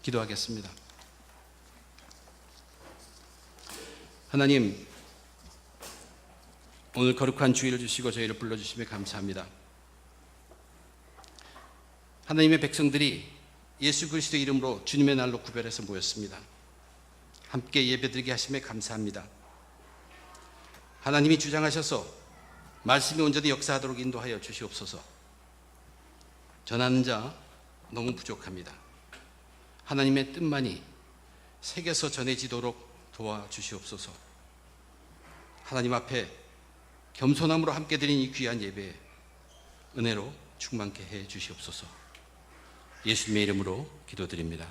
기도하겠습니다. 하나님, 오늘 거룩한 주일을 주시고 저희를 불러주심에 감사합니다. 하나님의 백성들이 예수 그리스도의 이름으로 주님의 날로 구별해서 모였습니다. 함께 예배드리게 하심에 감사합니다. 하나님이 주장하셔서 말씀이 온전히 역사하도록 인도하여 주시옵소서. 전하는 자 너무 부족합니다. 하나님의 뜻만이 새겨서 전해지도록 도와주시옵소서. 하나님 앞에 겸손함으로 함께 드린 이 귀한 예배에 은혜로 충만케 해 주시옵소서. 예수님의 이름으로 기도드립니다.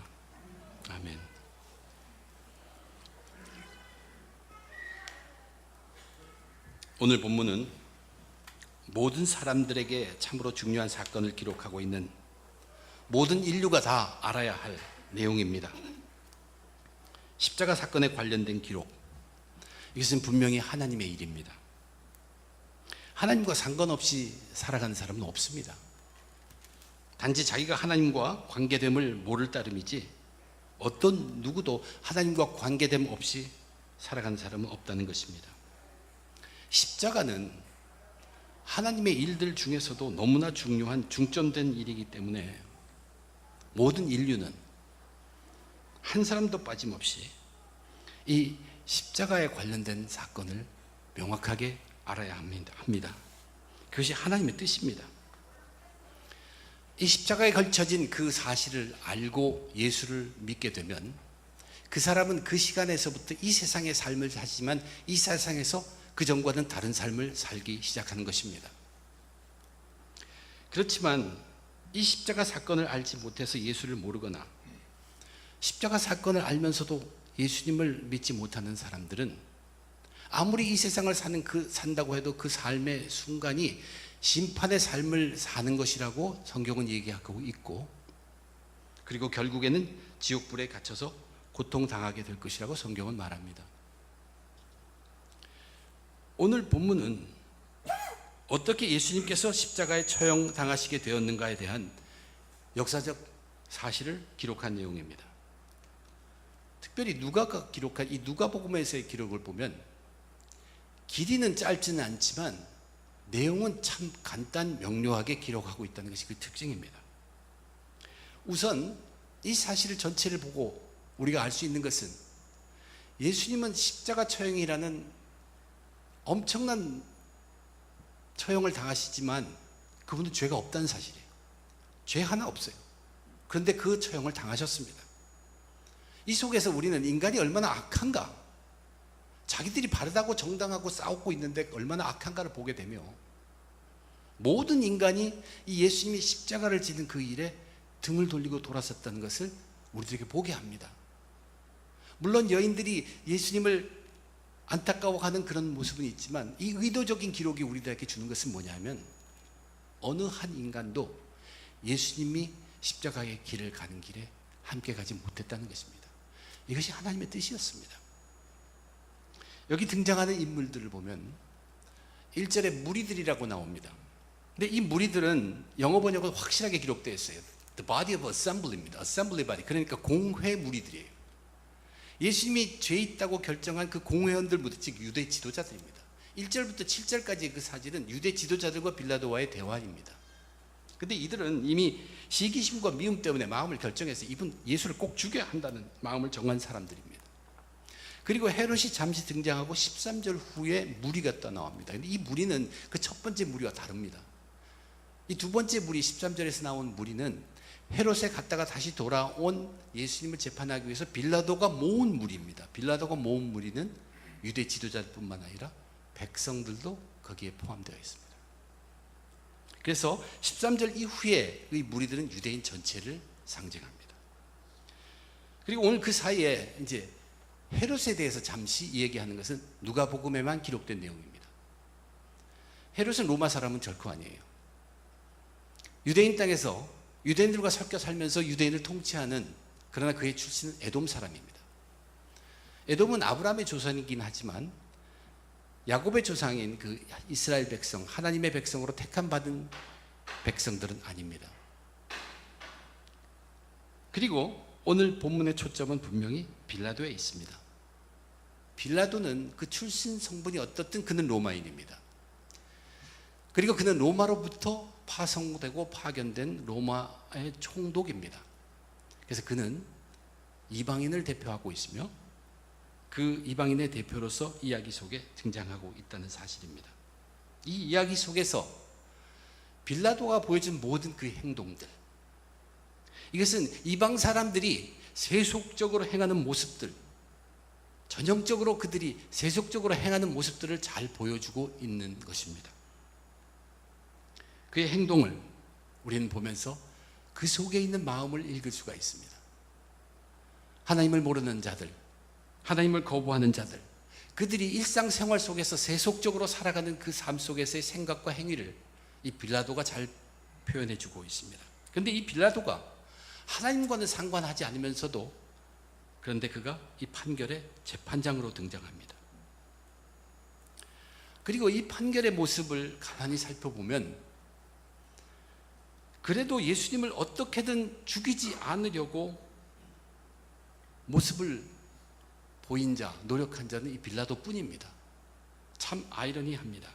아멘. 오늘 본문은 모든 사람들에게 참으로 중요한 사건을 기록하고 있는, 모든 인류가 다 알아야 할 내용입니다. 십자가 사건에 관련된 기록, 이것은 분명히 하나님의 일입니다. 하나님과 상관없이 살아가는 사람은 없습니다. 단지 자기가 하나님과 관계됨을 모를 따름이지 어떤 누구도 하나님과 관계됨 없이 살아가는 사람은 없다는 것입니다. 십자가는 하나님의 일들 중에서도 너무나 중요한 중점된 일이기 때문에 모든 인류는 한 사람도 빠짐없이 이 십자가에 관련된 사건을 명확하게 알아야 합니다. 그것이 하나님의 뜻입니다. 이 십자가에 걸쳐진 그 사실을 알고 예수를 믿게 되면 그 사람은 그 시간에서부터 이 세상의 삶을 사지만 이 세상에서 그 전과는 다른 삶을 살기 시작하는 것입니다. 그렇지만 이 십자가 사건을 알지 못해서 예수를 모르거나 십자가 사건을 알면서도 예수님을 믿지 못하는 사람들은 아무리 이 세상을 산다고 해도 그 삶의 순간이 심판의 삶을 사는 것이라고 성경은 얘기하고 있고, 그리고 결국에는 지옥불에 갇혀서 고통당하게 될 것이라고 성경은 말합니다. 오늘 본문은 어떻게 예수님께서 십자가에 처형당하시게 되었는가에 대한 역사적 사실을 기록한 내용입니다. 특별히 누가가 기록한 이 누가복음에서의 기록을 보면 길이는 짧지는 않지만 내용은 참 간단 명료하게 기록하고 있다는 것이 그 특징입니다. 우선 이 사실 전체를 보고 우리가 알 수 있는 것은 예수님은 십자가 처형이라는 엄청난 처형을 당하시지만 그분은 죄가 없다는 사실이에요. 죄 하나 없어요. 그런데 그 처형을 당하셨습니다. 이 속에서 우리는 인간이 얼마나 악한가, 자기들이 바르다고 정당하고 싸우고 있는데 얼마나 악한가를 보게 되며, 모든 인간이 이 예수님이 십자가를 지는 그 일에 등을 돌리고 돌아섰다는 것을 우리들에게 보게 합니다. 물론 여인들이 예수님을 안타까워하는 그런 모습은 있지만 이 의도적인 기록이 우리들에게 주는 것은 뭐냐면 어느 한 인간도 예수님이 십자가의 길을 가는 길에 함께 가지 못했다는 것입니다. 이것이 하나님의 뜻이었습니다. 여기 등장하는 인물들을 보면 1절에 무리들이라고 나옵니다. 근데 이 무리들은 영어 번역은 확실하게 기록되어 있어요. The body of assembly입니다. assembly body. 그러니까 공회 무리들이에요. 예수님이 죄 있다고 결정한 그 공회원들 무대, 즉 유대 지도자들입니다. 1절부터 7절까지의 그 사진은 유대 지도자들과 빌라도와의 대화입니다. 근데 이들은 이미 시기심과 미움 때문에 마음을 결정해서 이분 예수를 꼭 죽여야 한다는 마음을 정한 사람들입니다. 그리고 헤롯이 잠시 등장하고 13절 후에 무리가 떠나옵니다. 근데 이 무리는 그 첫 번째 무리와 다릅니다. 이 두 번째 무리, 13절에서 나온 무리는 헤롯에 갔다가 다시 돌아온 예수님을 재판하기 위해서 빌라도가 모은 무리입니다. 빌라도가 모은 무리는 유대 지도자뿐만 아니라 백성들도 거기에 포함되어 있습니다. 그래서 13절 이후에 이 무리들은 유대인 전체를 상징합니다. 그리고 오늘 그 사이에 이제 헤롯에 대해서 잠시 이야기하는 것은 누가복음에만 기록된 내용입니다. 헤롯은 로마 사람은 결코 아니에요. 유대인 땅에서 유대인들과 섞여 살면서 유대인을 통치하는, 그러나 그의 출신은 에돔 사람입니다. 에돔은 아브라함의 조상이긴 하지만 야곱의 조상인 그 이스라엘 백성, 하나님의 백성으로 택함 받은 백성들은 아닙니다. 그리고 오늘 본문의 초점은 분명히 빌라도에 있습니다. 빌라도는 그 출신 성분이 어떻든 그는 로마인입니다. 그리고 그는 로마로부터 파송되고 파견된 로마의 총독입니다. 그래서 그는 이방인을 대표하고 있으며 그 이방인의 대표로서 이야기 속에 등장하고 있다는 사실입니다. 이 이야기 속에서 빌라도가 보여준 모든 그 행동들, 이것은 이방 사람들이 세속적으로 행하는 모습들, 전형적으로 그들이 세속적으로 행하는 모습들을 잘 보여주고 있는 것입니다. 그의 행동을 우리는 보면서 그 속에 있는 마음을 읽을 수가 있습니다. 하나님을 모르는 자들, 하나님을 거부하는 자들, 그들이 일상생활 속에서 세속적으로 살아가는 그 삶 속에서의 생각과 행위를 이 빌라도가 잘 표현해 주고 있습니다. 그런데 이 빌라도가 하나님과는 상관하지 않으면서도, 그런데 그가 이 판결의 재판장으로 등장합니다. 그리고 이 판결의 모습을 가만히 살펴보면 그래도 예수님을 어떻게든 죽이지 않으려고 모습을 보인 자, 노력한 자는 이 빌라도 뿐입니다. 참 아이러니합니다.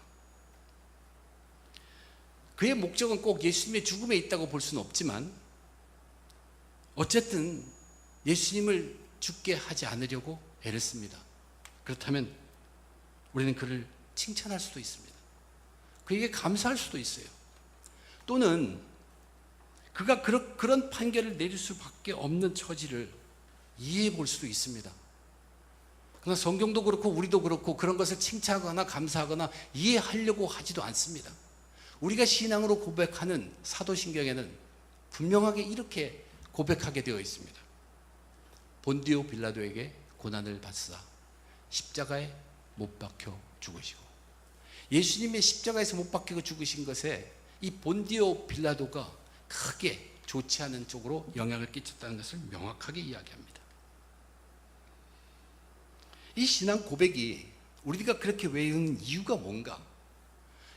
그의 목적은 꼭 예수님의 죽음에 있다고 볼 수는 없지만 어쨌든 예수님을 죽게 하지 않으려고 애를 씁니다. 그렇다면 우리는 그를 칭찬할 수도 있습니다. 그에게 감사할 수도 있어요. 또는 그가 그런 판결을 내릴 수밖에 없는 처지를 이해해 볼 수도 있습니다. 그러나 성경도 그렇고 우리도 그렇고 그런 것을 칭찬하거나 감사하거나 이해하려고 하지도 않습니다. 우리가 신앙으로 고백하는 사도신경에는 분명하게 이렇게 고백하게 되어 있습니다. 본디오 빌라도에게 고난을 받으사 십자가에 못 박혀 죽으시고, 예수님의 십자가에서 못 박혀 죽으신 것에 이 본디오 빌라도가 크게 좋지 않은 쪽으로 영향을 끼쳤다는 것을 명확하게 이야기합니다. 이 신앙 고백이 우리가 그렇게 외우는 이유가 뭔가?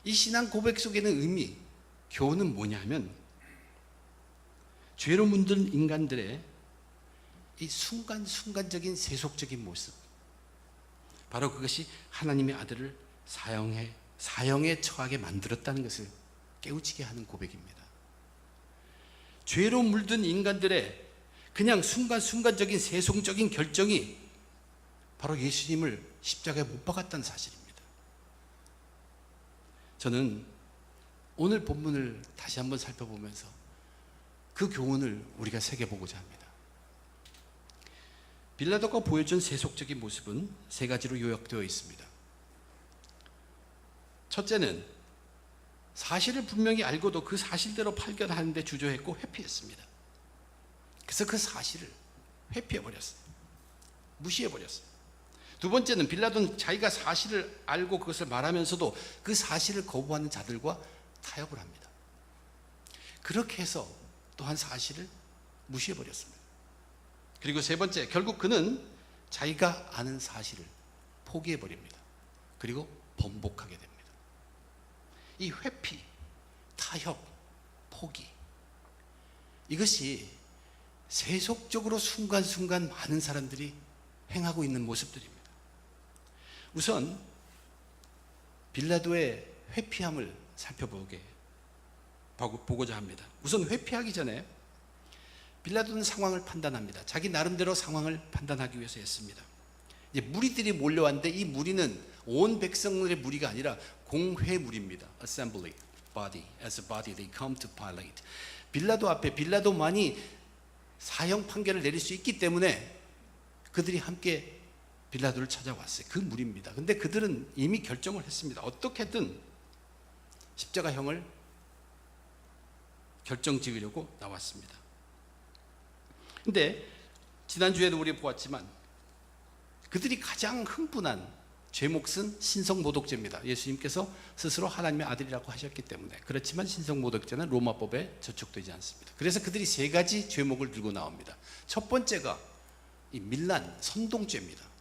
이 신앙 고백 속에는 의미, 교훈은 뭐냐면 죄로 물든 인간들의 이 순간적인 세속적인 모습, 바로 그것이 하나님의 아들을 사형에 처하게 만들었다는 것을 깨우치게 하는 고백입니다. 죄로 물든 인간들의 그냥 순간적인 세속적인 결정이 바로 예수님을 십자가에 못 박았다는 사실입니다. 저는 오늘 본문을 다시 한번 살펴보면서 그 교훈을 우리가 새겨보고자 합니다. 빌라도가 보여준 세속적인 모습은 세 가지로 요약되어 있습니다. 첫째는 사실을 분명히 알고도 그 사실대로 판결하는데 주저했고 회피했습니다. 그래서 그 사실을 회피해버렸어요. 무시해버렸어요. 두 번째는 빌라도는 자기가 사실을 알고 그것을 말하면서도 그 사실을 거부하는 자들과 타협을 합니다. 그렇게 해서 또한 사실을 무시해버렸습니다. 그리고 세 번째, 결국 그는 자기가 아는 사실을 포기해버립니다. 그리고 번복하게 됩니다. 이 회피, 타협, 포기, 이것이 세속적으로 순간순간 많은 사람들이 행하고 있는 모습들입니다. 우선 빌라도의 회피함을 보고자 합니다. 우선 회피하기 전에 빌라도는 상황을 판단합니다. 자기 나름대로 상황을 판단하기 위해서 했습니다. 이제 무리들이 몰려왔는데 이 무리는 온 백성들의 무리가 아니라 공회 무리입니다. Assembly, body, as a body they come to Pilate. 빌라도 앞에 빌라도만이 사형 판결을 내릴 수 있기 때문에 그들이 함께 빌라도를 찾아왔어요. 그 무리입니다. 근데 그들은 이미 결정을 했습니다. 어떻게든 십자가형을 결정 지으려고 나왔습니다. 근데 지난주에도 우리 보았지만 그들이 가장 흥분한 죄목은 신성모독죄입니다. 예수님께서 스스로 하나님의 아들이라고 하셨기 때문에. 그렇지만 신성모독죄는 로마법에 저촉되지 않습니다. 그래서 그들이 세 가지 죄목을 들고 나옵니다. 첫 번째가 이 밀란, 선동죄입니다.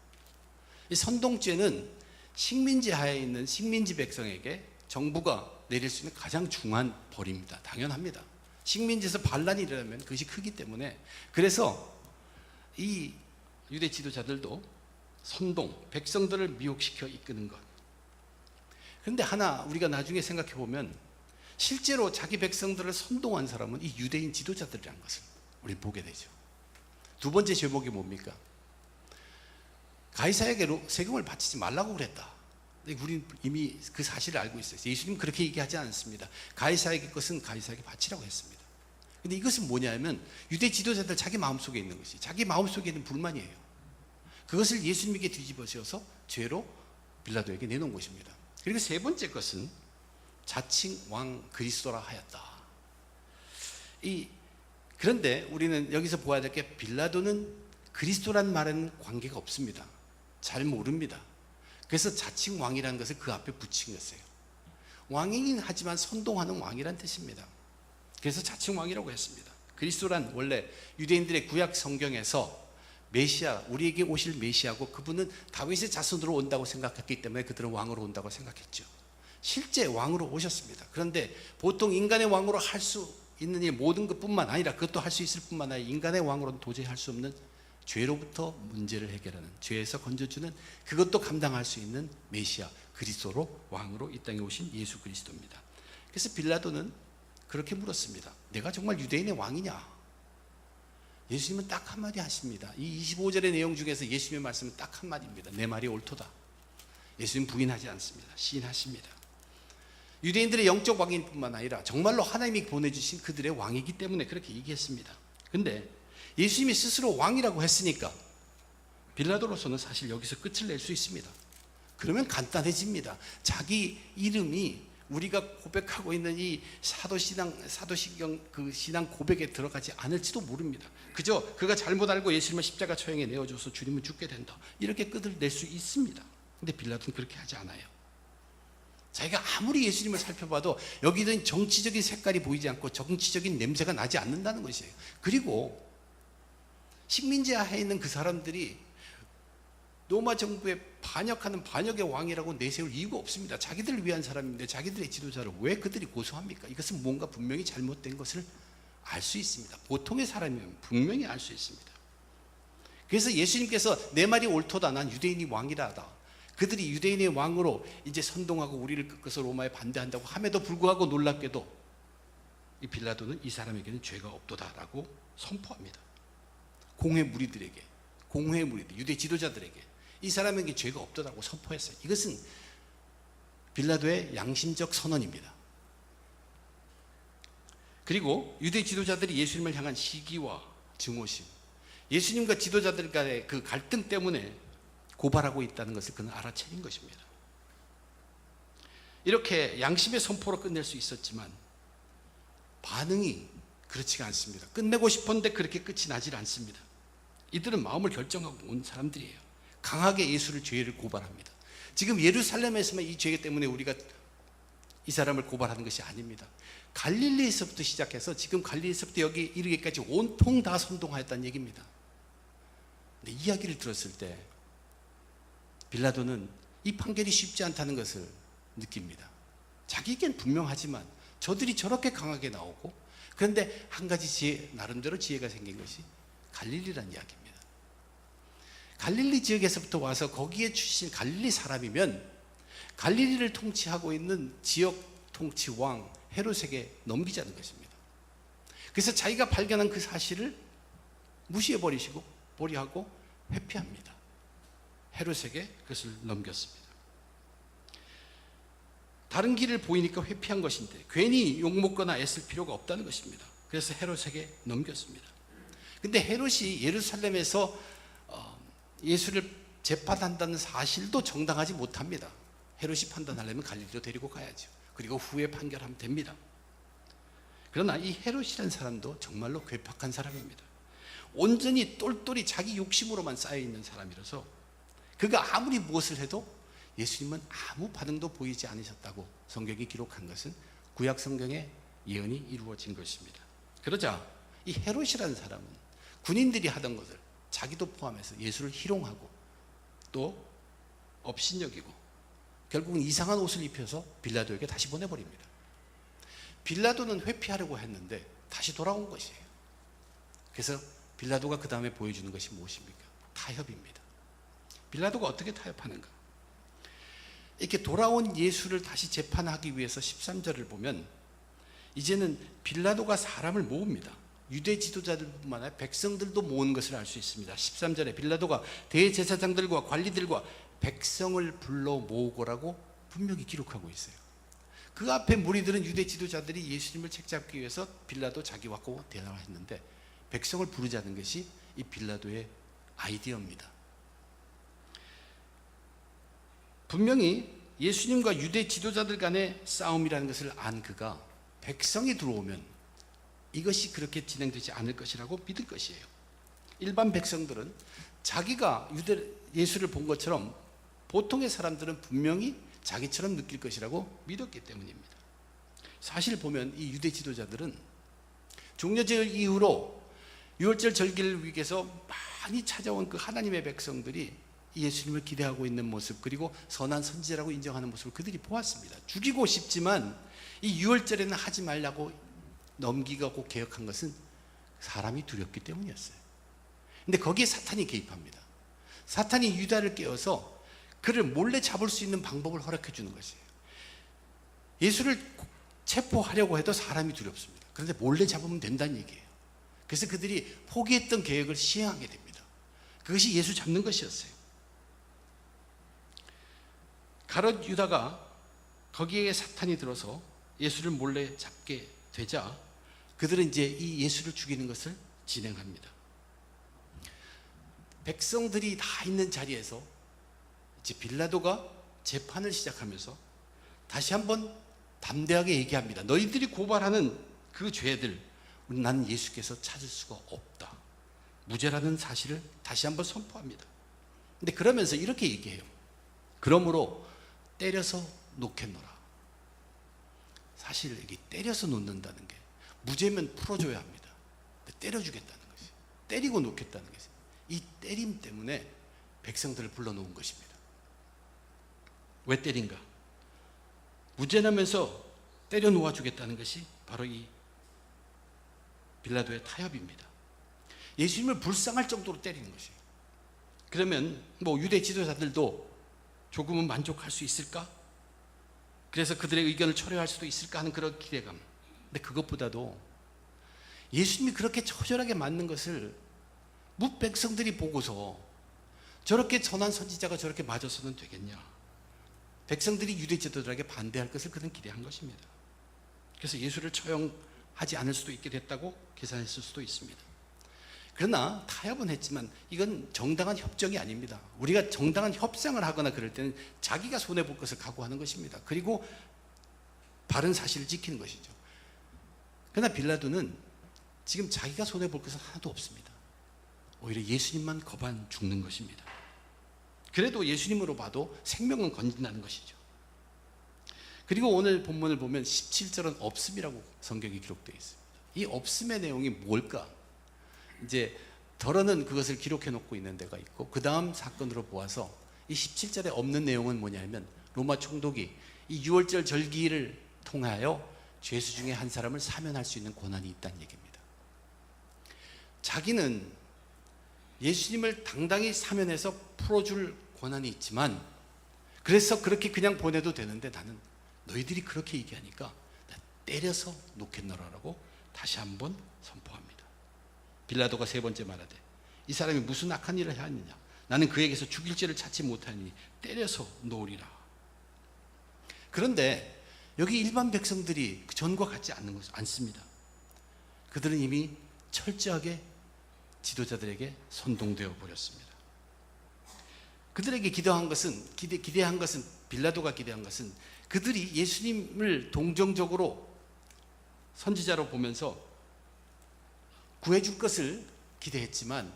이 선동죄는 식민지 하에 있는 식민지 백성에게 정부가 내릴 수 있는 가장 중한 벌입니다. 당연합니다. 식민지에서 반란이 일어나면 그것이 크기 때문에. 그래서 이 유대 지도자들도 선동, 백성들을 미혹시켜 이끄는 것. 그런데 하나 우리가 나중에 생각해 보면 실제로 자기 백성들을 선동한 사람은 이 유대인 지도자들이라는 것을 우리 보게 되죠. 두 번째 제목이 뭡니까? 가이사에게 세금을 바치지 말라고 그랬다. 우리는 이미 그 사실을 알고 있어요. 예수님 그렇게 얘기하지 않습니다. 가이사에게 것은 가이사에게 바치라고 했습니다. 근데 이것은 뭐냐면 유대 지도자들 자기 마음속에 있는 것이, 자기 마음속에 있는 불만이에요. 그것을 예수님에게 뒤집어 씌워서 죄로 빌라도에게 내놓은 것입니다. 그리고 세 번째 것은 자칭 왕 그리스도라 하였다. 그런데 우리는 여기서 보아야 될 게 빌라도는 그리스도란 말에는 관계가 없습니다. 잘 모릅니다. 그래서 자칭 왕이라는 것을 그 앞에 붙인 것이에요. 왕이긴 하지만 선동하는 왕이란 뜻입니다. 그래서 자칭 왕이라고 했습니다. 그리스도란 원래 유대인들의 구약 성경에서 메시아, 우리에게 오실 메시아고, 그분은 다윗의 자손으로 온다고 생각했기 때문에 그들은 왕으로 온다고 생각했죠. 실제 왕으로 오셨습니다. 그런데 보통 인간의 왕으로 할 수 있는 일 모든 것뿐만 아니라, 그것도 할 수 있을 뿐만 아니라 인간의 왕으로는 도저히 할 수 없는 죄로부터 문제를 해결하는, 죄에서 건져주는, 그것도 감당할 수 있는 메시아 그리스도로 왕으로 이 땅에 오신 예수 그리스도입니다. 그래서 빌라도는 그렇게 물었습니다. 내가 정말 유대인의 왕이냐? 예수님은 딱 한마디 하십니다. 이 25절의 내용 중에서 예수님의 말씀은 딱 한마디입니다. 내 말이 옳도다. 예수님 부인하지 않습니다. 시인하십니다. 유대인들의 영적 왕인 뿐만 아니라 정말로 하나님이 보내주신 그들의 왕이기 때문에 그렇게 얘기했습니다. 근데 예수님이 스스로 왕이라고 했으니까 빌라도로서는 사실 여기서 끝을 낼 수 있습니다. 그러면 간단해집니다. 자기 이름이 우리가 고백하고 있는 이 사도신경 그 신앙 고백에 들어가지 않을지도 모릅니다. 그저 그가 잘못 알고 예수님을 십자가 처형에 내어줘서 주님은 죽게 된다, 이렇게 끝을 낼 수 있습니다. 근데 빌라도는 그렇게 하지 않아요. 자기가 아무리 예수님을 살펴봐도 여기는 정치적인 색깔이 보이지 않고 정치적인 냄새가 나지 않는다는 것이에요. 그리고 식민지 하에 있는 그 사람들이 로마 정부에 반역하는 반역의 왕이라고 내세울 이유가 없습니다. 자기들을 위한 사람인데 자기들의 지도자를 왜 그들이 고소합니까? 이것은 뭔가 분명히 잘못된 것을 알 수 있습니다. 보통의 사람이면 분명히 알 수 있습니다. 그래서 예수님께서 내 말이 옳도다, 난 유대인이 왕이라 하다, 그들이 유대인의 왕으로 이제 선동하고 우리를 꺾어서 로마에 반대한다고 함에도 불구하고 놀랍게도 이 빌라도는 이 사람에게는 죄가 없도다라고 선포합니다. 공회 무리들에게, 공회 무리들, 유대 지도자들에게 이 사람에게 죄가 없다고 선포했어요. 이것은 빌라도의 양심적 선언입니다. 그리고 유대 지도자들이 예수님을 향한 시기와 증오심, 예수님과 지도자들 간의 그 갈등 때문에 고발하고 있다는 것을 그는 알아차린 것입니다. 이렇게 양심의 선포로 끝낼 수 있었지만 반응이 그렇지가 않습니다. 끝내고 싶었는데 그렇게 끝이 나질 않습니다. 이들은 마음을 결정하고 온 사람들이에요. 강하게 예수를 죄를 고발합니다. 지금 예루살렘에서만 이 죄 때문에 우리가 이 사람을 고발하는 것이 아닙니다. 갈릴리에서부터 시작해서 지금 갈릴리에서부터 여기 이르기까지 온통 다 선동하였다는 얘기입니다. 근데 이야기를 들었을 때 빌라도는 이 판결이 쉽지 않다는 것을 느낍니다. 자기에겐 분명하지만 저들이 저렇게 강하게 나오고, 그런데 한 가지 나름대로 지혜가 생긴 것이 갈릴리라는 이야기입니다. 갈릴리 지역에서부터 와서 거기에 출신 갈릴리 사람이면 갈릴리를 통치하고 있는 지역 통치 왕 헤롯에게 넘기자는 것입니다. 그래서 자기가 발견한 그 사실을 무시해버리시고 보리하고 회피합니다. 헤롯에게 그것을 넘겼습니다. 다른 길을 보이니까 회피한 것인데 괜히 욕먹거나 애쓸 필요가 없다는 것입니다. 그래서 헤롯에게 넘겼습니다. 근데 헤롯이 예루살렘에서 예수를 재판한다는 사실도 정당하지 못합니다. 헤롯이 판단하려면 갈릴리로 데리고 가야죠. 그리고 후에 판결하면 됩니다. 그러나 이 헤롯이라는 사람도 정말로 괴팍한 사람입니다. 온전히 똘똘이 자기 욕심으로만 쌓여있는 사람이라서 그가 아무리 무엇을 해도 예수님은 아무 반응도 보이지 않으셨다고 성경이 기록한 것은 구약 성경의 예언이 이루어진 것입니다. 그러자 이 헤롯이라는 사람은 군인들이 하던 것을 자기도 포함해서 예수를 희롱하고 또 업신여기고 결국은 이상한 옷을 입혀서 빌라도에게 다시 보내버립니다. 빌라도는 회피하려고 했는데 다시 돌아온 것이에요. 그래서 빌라도가 그 다음에 보여주는 것이 무엇입니까? 타협입니다. 빌라도가 어떻게 타협하는가? 이렇게 돌아온 예수를 다시 재판하기 위해서 13절을 보면 이제는 빌라도가 사람을 모읍니다. 유대 지도자들뿐만 아니라 백성들도 모은 것을 알 수 있습니다. 13절에 빌라도가 대제사장들과 관리들과 백성을 불러 모으고라고 분명히 기록하고 있어요. 그 앞에 무리들은 유대 지도자들이 예수님을 책잡기 위해서 빌라도 자기와 고 대화했는데 백성을 부르자는 것이 이 빌라도의 아이디어입니다. 분명히 예수님과 유대 지도자들 간의 싸움이라는 것을 안 그가 백성이 들어오면 이것이 그렇게 진행되지 않을 것이라고 믿을 것이에요. 일반 백성들은 자기가 예수를 본 것처럼 보통의 사람들은 분명히 자기처럼 느낄 것이라고 믿었기 때문입니다. 사실 보면 이 유대 지도자들은 종려절 이후로 유월절 절기를 위해서 많이 찾아온 그 하나님의 백성들이 예수님을 기대하고 있는 모습, 그리고 선한 선지자라고 인정하는 모습을 그들이 보았습니다. 죽이고 싶지만 이 유월절에는 하지 말라고 넘기고 개혁한 것은 사람이 두렵기 때문이었어요. 근데 거기에 사탄이 개입합니다. 사탄이 유다를 깨워서 그를 몰래 잡을 수 있는 방법을 허락해 주는 것이에요. 예수를 체포하려고 해도 사람이 두렵습니다. 그런데 몰래 잡으면 된다는 얘기예요. 그래서 그들이 포기했던 계획을 시행하게 됩니다. 그것이 예수 잡는 것이었어요. 가롯 유다가 거기에 사탄이 들어서 예수를 몰래 잡게 되자 그들은 이제 이 예수를 죽이는 것을 진행합니다. 백성들이 다 있는 자리에서 이제 빌라도가 재판을 시작하면서 다시 한번 담대하게 얘기합니다. 너희들이 고발하는 그 죄들 나는 예수께서 찾을 수가 없다. 무죄라는 사실을 다시 한번 선포합니다. 근데 그러면서 이렇게 얘기해요. 그러므로 때려서 놓겠노라. 사실 이게 때려서 놓는다는 게 무죄면 풀어줘야 합니다. 때려주겠다는 것이, 때리고 놓겠다는 것이, 이 때림 때문에 백성들을 불러놓은 것입니다. 왜 때린가? 무죄라면서 때려 놓아주겠다는 것이 바로 이 빌라도의 타협입니다. 예수님을 불쌍할 정도로 때리는 것이에요. 그러면 뭐 유대 지도자들도 조금은 만족할 수 있을까? 그래서 그들의 의견을 철회할 수도 있을까 하는 그런 기대감. 근데 그것보다도 예수님이 그렇게 처절하게 맞는 것을 백성들이 보고서 저렇게 선한 선지자가 저렇게 맞아서는 되겠냐? 백성들이 유대 지도자들에게 반대할 것을 그는 기대한 것입니다. 그래서 예수를 처형하지 않을 수도 있게 됐다고 계산했을 수도 있습니다. 그러나 타협은 했지만 이건 정당한 협정이 아닙니다. 우리가 정당한 협상을 하거나 그럴 때는 자기가 손해볼 것을 각오하는 것입니다. 그리고 바른 사실을 지키는 것이죠. 그러나 빌라도는 지금 자기가 손해볼 것은 하나도 없습니다. 오히려 예수님만 거반 죽는 것입니다. 그래도 예수님으로 봐도 생명은 건진다는 것이죠. 그리고 오늘 본문을 보면 17절은 없음이라고 성경이 기록되어 있습니다. 이 없음의 내용이 뭘까? 이제 덜어는 그것을 기록해 놓고 있는 데가 있고 그 다음 사건으로 보아서 이 17절에 없는 내용은 뭐냐면 로마 총독이 이 유월절 절기를 통하여 죄수 중에 한 사람을 사면할 수 있는 권한이 있다는 얘기입니다. 자기는 예수님을 당당히 사면해서 풀어줄 권한이 있지만 그래서 그렇게 그냥 보내도 되는데 나는 너희들이 그렇게 얘기하니까 나 때려서 놓겠노라라고 다시 한번 선포합니다. 빌라도가 세 번째 말하되 이 사람이 무슨 악한 일을 하느냐? 나는 그에게서 죽일 죄를 찾지 못하니 때려서 놓으리라. 그런데 여기 일반 백성들이 전과 같지 않습니다. 그들은 이미 철저하게 지도자들에게 선동되어 버렸습니다. 그들에게 기대한 것은 빌라도가 기대한 것은 그들이 예수님을 동정적으로 선지자로 보면서 구해줄 것을 기대했지만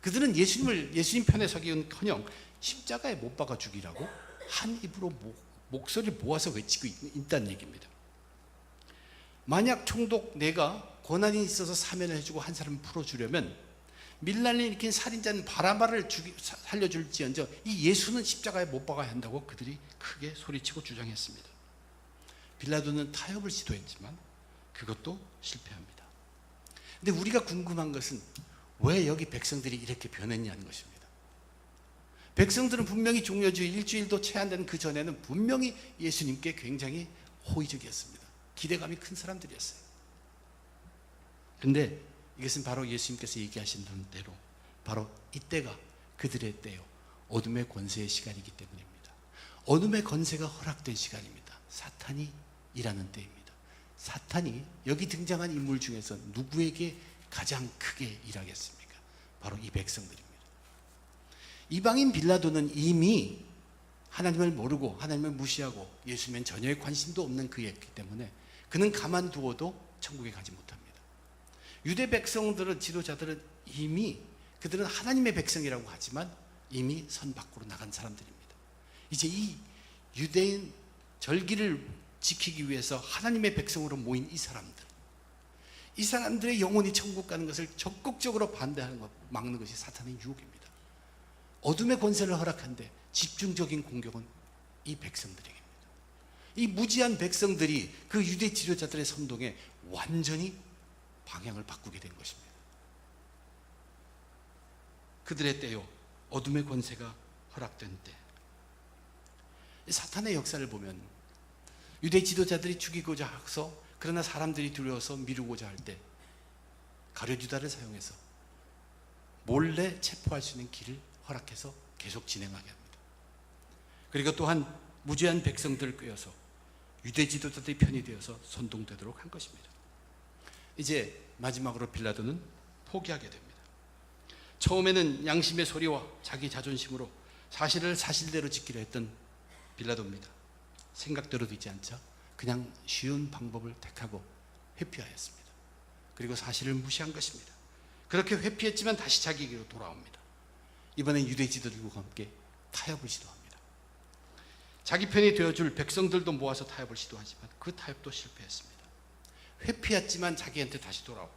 그들은 예수님 편에 서기는커녕 십자가에 못 박아 죽이라고 한 입으로 목소리를 모아서 외치고 있다는 얘기입니다. 만약 총독 내가 권한이 있어서 사면을 해주고 한 사람을 풀어주려면 밀란을 일으킨 살인자는 바라바를 살려줄지언정 이 예수는 십자가에 못 박아야 한다고 그들이 크게 소리치고 주장했습니다. 빌라도는 타협을 시도했지만 그것도 실패합니다. 근데 우리가 궁금한 것은 왜 여기 백성들이 이렇게 변했냐는 것입니다. 백성들은 분명히 종려주의 일주일도 채 안 되는 그 전에는 분명히 예수님께 굉장히 호의적이었습니다. 기대감이 큰 사람들이었어요. 근데 이것은 바로 예수님께서 얘기하신 대로 바로 이때가 그들의 때요, 어둠의 권세의 시간이기 때문입니다. 어둠의 권세가 허락된 시간입니다. 사탄이 일하는 때입니다. 사탄이 여기 등장한 인물 중에서 누구에게 가장 크게 일하겠습니까? 바로 이 백성들입니다. 이방인 빌라도는 이미 하나님을 모르고 하나님을 무시하고 예수님엔 전혀 관심도 없는 그였기 때문에 그는 가만두어도 천국에 가지 못합니다. 유대 백성들은, 지도자들은 이미 그들은 하나님의 백성이라고 하지만 이미 선 밖으로 나간 사람들입니다. 이제 이 유대인 절기를 지키기 위해서 하나님의 백성으로 모인 이 사람들의 영혼이 천국 가는 것을 적극적으로 반대하는 것, 막는 것이 사탄의 유혹입니다. 어둠의 권세를 허락한데 집중적인 공격은 이 백성들에게입니다. 이 무지한 백성들이 그 유대 지도자들의 선동에 완전히 방향을 바꾸게 된 것입니다. 그들의 때요, 어둠의 권세가 허락된 때. 사탄의 역사를 보면 유대 지도자들이 죽이고자 해서, 그러나 사람들이 두려워서 미루고자 할 때 가룟유다를 사용해서 몰래 체포할 수 있는 길을 허락해서 계속 진행하게 합니다. 그리고 또한 무지한 백성들을 꿰어서 유대 지도자들의 편이 되어서 선동되도록 한 것입니다. 이제 마지막으로 빌라도는 포기하게 됩니다. 처음에는 양심의 소리와 자기 자존심으로 사실을 사실대로 지키려 했던 빌라도입니다. 생각대로 되지 않자 그냥 쉬운 방법을 택하고 회피하였습니다. 그리고 사실을 무시한 것입니다. 그렇게 회피했지만 다시 자기에게로 돌아옵니다. 이번엔 유대 지도들과 함께 타협을 시도합니다. 자기 편이 되어줄 백성들도 모아서 타협을 시도하지만 그 타협도 실패했습니다. 회피했지만 자기한테 다시 돌아오고,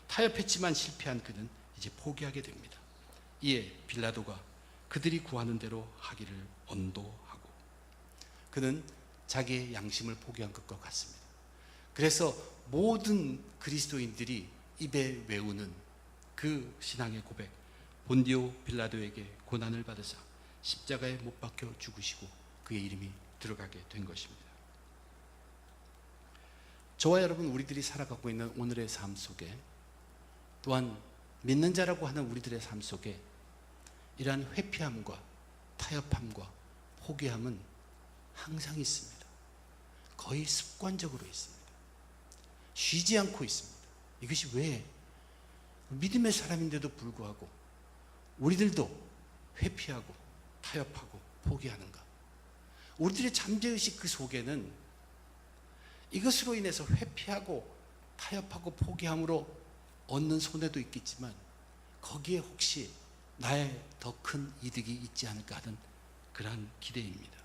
타협했지만 실패한 그는 이제 포기하게 됩니다. 이에 빌라도가 그들이 구하는 대로 하기를 언도하고, 그는 자기의 양심을 포기한 것과 같습니다. 그래서 모든 그리스도인들이 입에 외우는 그 신앙의 고백, 본디오 빌라도에게 고난을 받으사 십자가에 못 박혀 죽으시고 그의 이름이 들어가게 된 것입니다. 저와 여러분, 우리들이 살아가고 있는 오늘의 삶 속에, 또한 믿는 자라고 하는 우리들의 삶 속에 이러한 회피함과 타협함과 포기함은 항상 있습니다. 거의 습관적으로 있습니다. 쉬지 않고 있습니다. 이것이 왜 믿음의 사람인데도 불구하고 우리들도 회피하고 타협하고 포기하는가? 우리들의 잠재의식 그 속에는 이것으로 인해서 회피하고 타협하고 포기함으로 얻는 손해도 있겠지만 거기에 혹시 나의 더 큰 이득이 있지 않을까 하는 그러한 기대입니다.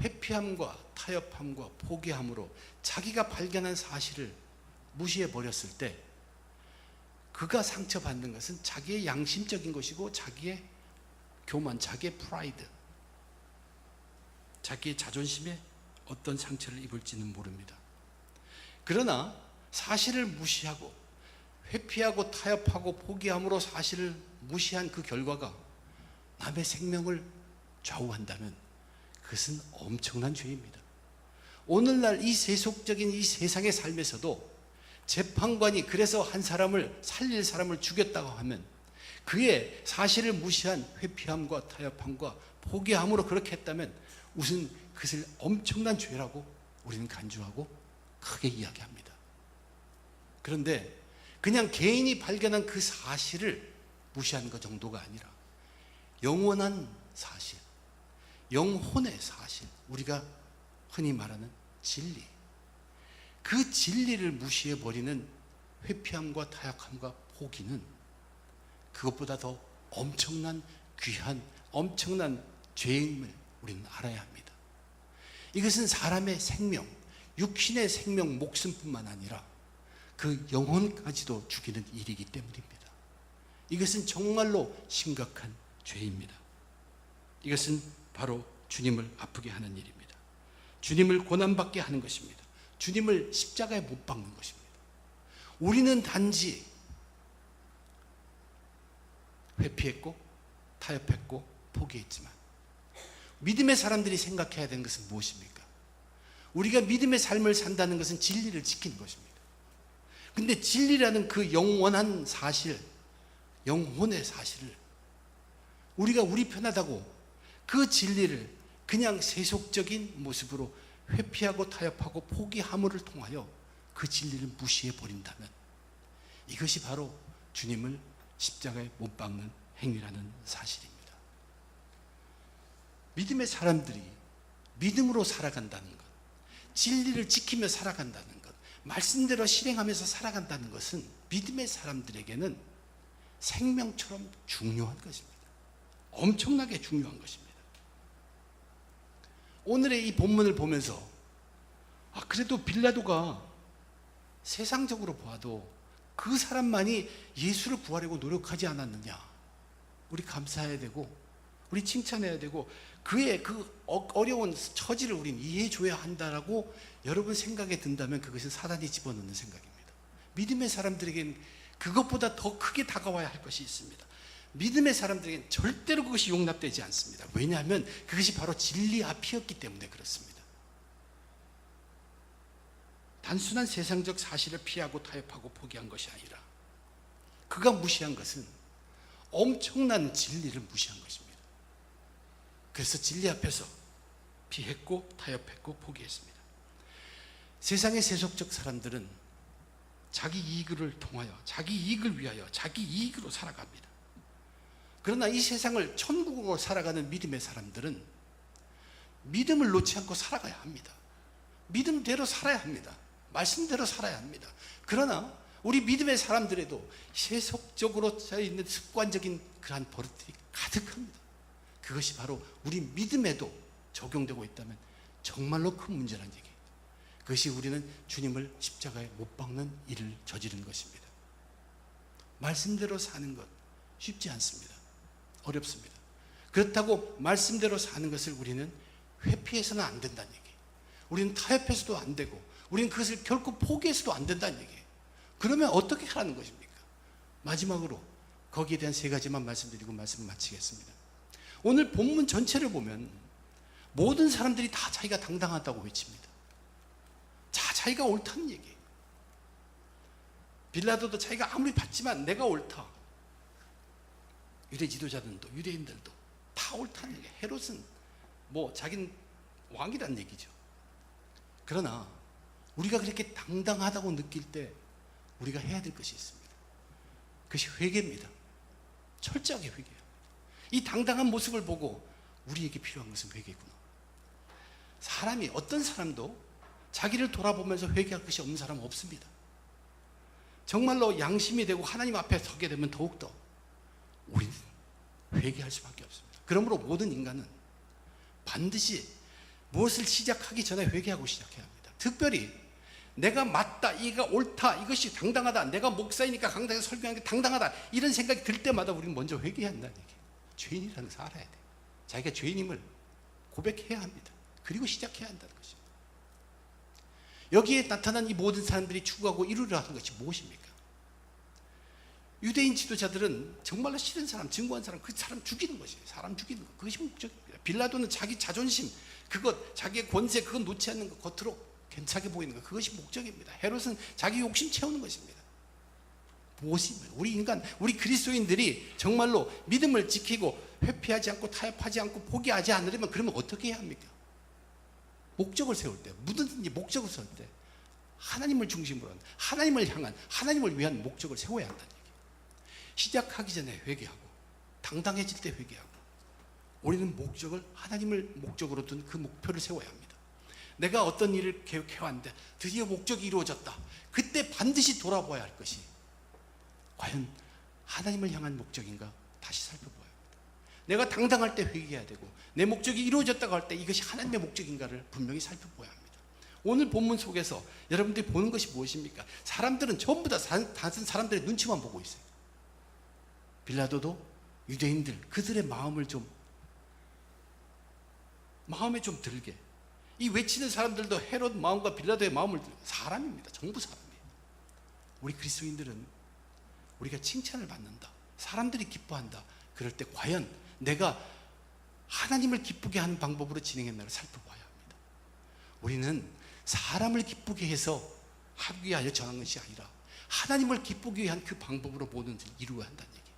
회피함과 타협함과 포기함으로 자기가 발견한 사실을 무시해 버렸을 때 그가 상처받는 것은 자기의 양심적인 것이고 자기의 교만, 자기의 프라이드, 자기의 자존심에 어떤 상처를 입을지는 모릅니다. 그러나 사실을 무시하고 회피하고 타협하고 포기함으로 사실을 무시한 그 결과가 남의 생명을 좌우한다면 그것은 엄청난 죄입니다. 오늘날 이 세속적인 이 세상의 삶에서도 재판관이 그래서 한 사람을, 살릴 사람을 죽였다고 하면 그의 사실을 무시한 회피함과 타협함과 포기함으로 그렇게 했다면 우선 그것을 엄청난 죄라고 우리는 간주하고 크게 이야기합니다. 그런데 그냥 개인이 발견한 그 사실을 무시한 것 정도가 아니라 영원한 사실, 영혼의 사실, 우리가 흔히 말하는 진리, 그 진리를 무시해버리는 회피함과 타협함과 포기는 그것보다 더 엄청난 귀한 엄청난 죄임을 우리는 알아야 합니다. 이것은 사람의 생명, 육신의 생명, 목숨뿐만 아니라 그 영혼까지도 죽이는 일이기 때문입니다. 이것은 정말로 심각한 죄입니다. 이것은 바로 주님을 아프게 하는 일입니다. 주님을 고난받게 하는 것입니다. 주님을 십자가에 못 박는 것입니다. 우리는 단지 회피했고 타협했고 포기했지만 믿음의 사람들이 생각해야 되는 것은 무엇입니까? 우리가 믿음의 삶을 산다는 것은 진리를 지키는 것입니다. 근데 진리라는 그 영원한 사실, 영혼의 사실을 우리가 우리 편하다고 그 진리를 그냥 세속적인 모습으로 회피하고 타협하고 포기함을 통하여 그 진리를 무시해 버린다면 이것이 바로 주님을 십자가에 못 박는 행위라는 사실입니다. 믿음의 사람들이 믿음으로 살아간다는 것, 진리를 지키며 살아간다는 것, 말씀대로 실행하면서 살아간다는 것은 믿음의 사람들에게는 생명처럼 중요한 것입니다. 엄청나게 중요한 것입니다. 오늘의 이 본문을 보면서 그래도 빌라도가 세상적으로 보아도 그 사람만이 예수를 구하려고 노력하지 않았느냐, 우리 감사해야 되고 우리 칭찬해야 되고 그의 그 어려운 처지를 우린 이해해 줘야 한다라고 여러분 생각이 든다면 그것은 사단이 집어넣는 생각입니다. 믿음의 사람들에게는 그것보다 더 크게 다가와야 할 것이 있습니다. 믿음의 사람들에게는 절대로 그것이 용납되지 않습니다. 왜냐하면 그것이 바로 진리 앞이었기 때문에 그렇습니다. 단순한 세상적 사실을 피하고 타협하고 포기한 것이 아니라 그가 무시한 것은 엄청난 진리를 무시한 것입니다. 그래서 진리 앞에서 피했고 타협했고 포기했습니다. 세상의 세속적 사람들은 자기 이익을 통하여 자기 이익을 위하여 자기 이익으로 살아갑니다. 그러나 이 세상을 천국으로 살아가는 믿음의 사람들은 믿음을 놓지 않고 살아가야 합니다. 믿음대로 살아야 합니다. 말씀대로 살아야 합니다. 그러나 우리 믿음의 사람들에도 세속적으로 있는 습관적인 그러한 버릇들이 가득합니다. 그것이 바로 우리 믿음에도 적용되고 있다면 정말로 큰 문제라는 얘기예요. 그것이 우리는 주님을 십자가에 못 박는 일을 저지른 것입니다. 말씀대로 사는 것 쉽지 않습니다. 어렵습니다. 그렇다고 말씀대로 사는 것을 우리는 회피해서는 안 된다는 얘기예요. 우리는 타협해서도 안 되고 우리는 그것을 결코 포기해서도 안 된다는 얘기예요. 그러면 어떻게 하라는 것입니까? 마지막으로 거기에 대한 세 가지만 말씀드리고 말씀을 마치겠습니다. 오늘 본문 전체를 보면 모든 사람들이 다 자기가 당당하다고 외칩니다. 자기가 옳다는 얘기예요. 빌라도도 자기가 아무리 봤지만 내가 옳다. 유대 지도자들도 유대인들도 다 옳다는 얘기예요. 헤롯은 자기는 왕이란 얘기죠. 그러나 우리가 그렇게 당당하다고 느낄 때 우리가 해야 될 것이 있습니다. 그것이 회개입니다. 철저하게 회개해요. 이 당당한 모습을 보고 우리에게 필요한 것은 회개구나. 사람이 어떤 사람도 자기를 돌아보면서 회개할 것이 없는 사람은 없습니다. 정말로 양심이 되고 하나님 앞에 서게 되면 더욱더 우리는 회개할 수밖에 없습니다. 그러므로 모든 인간은 반드시 무엇을 시작하기 전에 회개하고 시작해야 합니다. 특별히 내가 맞다, 이가 옳다, 이것이 당당하다, 내가 목사이니까 강당에서 설교하는 게 당당하다, 이런 생각이 들 때마다 우리는 먼저 회개해야 한다는 얘기예요. 죄인이라는 것을 알아야 돼요. 자기가 죄인임을 고백해야 합니다. 그리고 시작해야 한다는 것입니다. 여기에 나타난 이 모든 사람들이 추구하고 이루려 하는 것이 무엇입니까? 유대인 지도자들은 정말로 싫은 사람, 증거한 사람, 그 사람 죽이는 것이에요. 사람 죽이는 것, 그것이 목적입니다. 빌라도는 자기 자존심, 그것, 자기의 권세, 그것 놓지 않는 것, 겉으로 괜찮게 보이는 것, 그것이 목적입니다. 헤롯은 자기 욕심 채우는 것입니다. 무엇입니까? 우리 인간, 우리 그리스도인들이 정말로 믿음을 지키고 회피하지 않고 타협하지 않고 포기하지 않으려면 그러면 어떻게 해야 합니까? 목적을 세울 때, 무든지 목적을 세울 때 하나님을 중심으로 한, 하나님을 향한, 하나님을 위한 목적을 세워야 한다는 얘기예요. 시작하기 전에 회개하고 당당해질 때 회개하고 우리는 목적을 하나님을 목적으로 둔 그 목표를 세워야 합니다. 내가 어떤 일을 계획해왔는데 드디어 목적이 이루어졌다. 그때 반드시 돌아봐야 할 것이 과연 하나님을 향한 목적인가 다시 살펴봐야 합니다. 내가 당당할 때 회개해야 되고 내 목적이 이루어졌다고 할 때 이것이 하나님의 목적인가를 분명히 살펴봐야 합니다. 오늘 본문 속에서 여러분들이 보는 것이 무엇입니까? 사람들은 전부 다 다른 사람들의 눈치만 보고 있어요. 빌라도도 유대인들 그들의 마음에 좀 들게, 이 외치는 사람들도 헤롯 마음과 빌라도의 마음을 사람입니다. 전부 사람이에요. 우리 그리스도인들은 우리가 칭찬을 받는다, 사람들이 기뻐한다. 그럴 때 과연 내가 하나님을 기쁘게 하는 방법으로 진행했나를 살펴봐야 합니다. 우리는 사람을 기쁘게 해서 하기 위하여 정한 것이 아니라 하나님을 기쁘게 위한 그 방법으로 모든 것을 이루어야 한다는 얘기예요.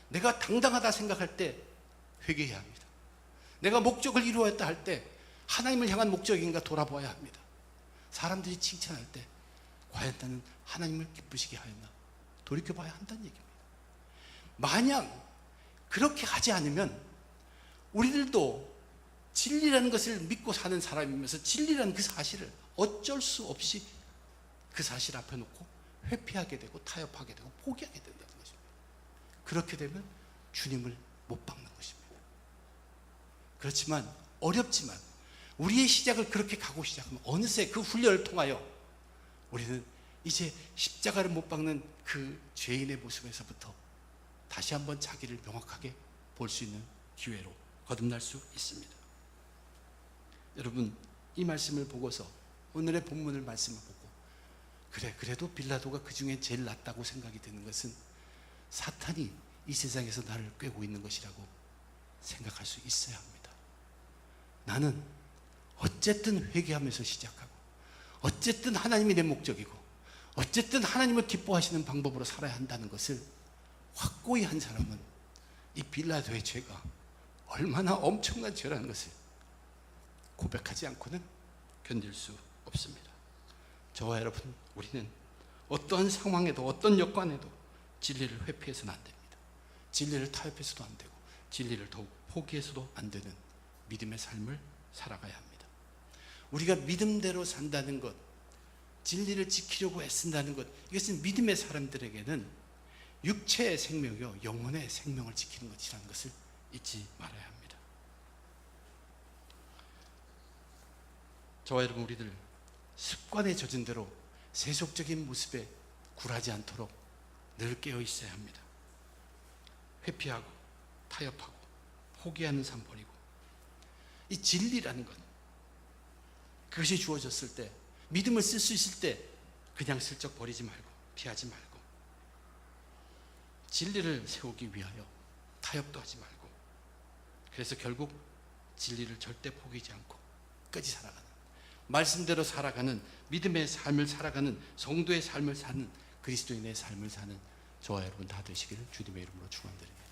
내가 당당하다 생각할 때 회개해야 합니다. 내가 목적을 이루었다 할 때 하나님을 향한 목적인가 돌아봐야 합니다. 사람들이 칭찬할 때 과연 나는 하나님을 기쁘시게 하였나 돌이켜봐야 한다는 얘기입니다. 만약 그렇게 하지 않으면 우리들도 진리라는 것을 믿고 사는 사람이면서 진리라는 그 사실을 어쩔 수 없이 그 사실 앞에 놓고 회피하게 되고 타협하게 되고 포기하게 된다는 것입니다. 그렇게 되면 주님을 못 박는 것입니다. 그렇지만 어렵지만 우리의 시작을 그렇게 가고 시작하면 어느새 그 훈련을 통하여 우리는 이제 십자가를 못 박는 그 죄인의 모습에서부터 다시 한번 자기를 명확하게 볼 수 있는 기회로 거듭날 수 있습니다. 여러분, 이 말씀을 보고서 오늘의 본문을 말씀을 보고 그래도 빌라도가 그 중에 제일 낫다고 생각이 드는 것은 사탄이 이 세상에서 나를 꿰고 있는 것이라고 생각할 수 있어야 합니다. 나는 어쨌든 회개하면서 시작하고 어쨌든 하나님이 내 목적이고 어쨌든 하나님을 기뻐하시는 방법으로 살아야 한다는 것을 확고히 한 사람은 이 빌라도의 죄가 얼마나 엄청난 죄라는 것을 고백하지 않고는 견딜 수 없습니다. 저와 여러분, 우리는 어떠한 상황에도 어떤 여건에도 진리를 회피해서는 안 됩니다. 진리를 타협해서도 안 되고 진리를 더욱 포기해서도 안 되는 믿음의 삶을 살아가야 합니다. 우리가 믿음대로 산다는 것, 진리를 지키려고 애쓴다는 것, 이것은 믿음의 사람들에게는 육체의 생명이요 영혼의 생명을 지키는 것이라는 것을 잊지 말아야 합니다. 저와 여러분, 우리들 습관에 젖은 대로 세속적인 모습에 굴하지 않도록 늘 깨어 있어야 합니다. 회피하고 타협하고 포기하는 삶 버리고 이 진리라는 것, 그것이 주어졌을 때 믿음을 쓸 수 있을 때 그냥 슬쩍 버리지 말고 피하지 말고 진리를 세우기 위하여 타협도 하지 말고, 그래서 결국 진리를 절대 포기하지 않고 끝까지 살아가는, 말씀대로 살아가는 믿음의 삶을 살아가는 성도의 삶을 사는 그리스도인의 삶을 사는 저와 여러분 다 되시기를 주님의 이름으로 축원드립니다.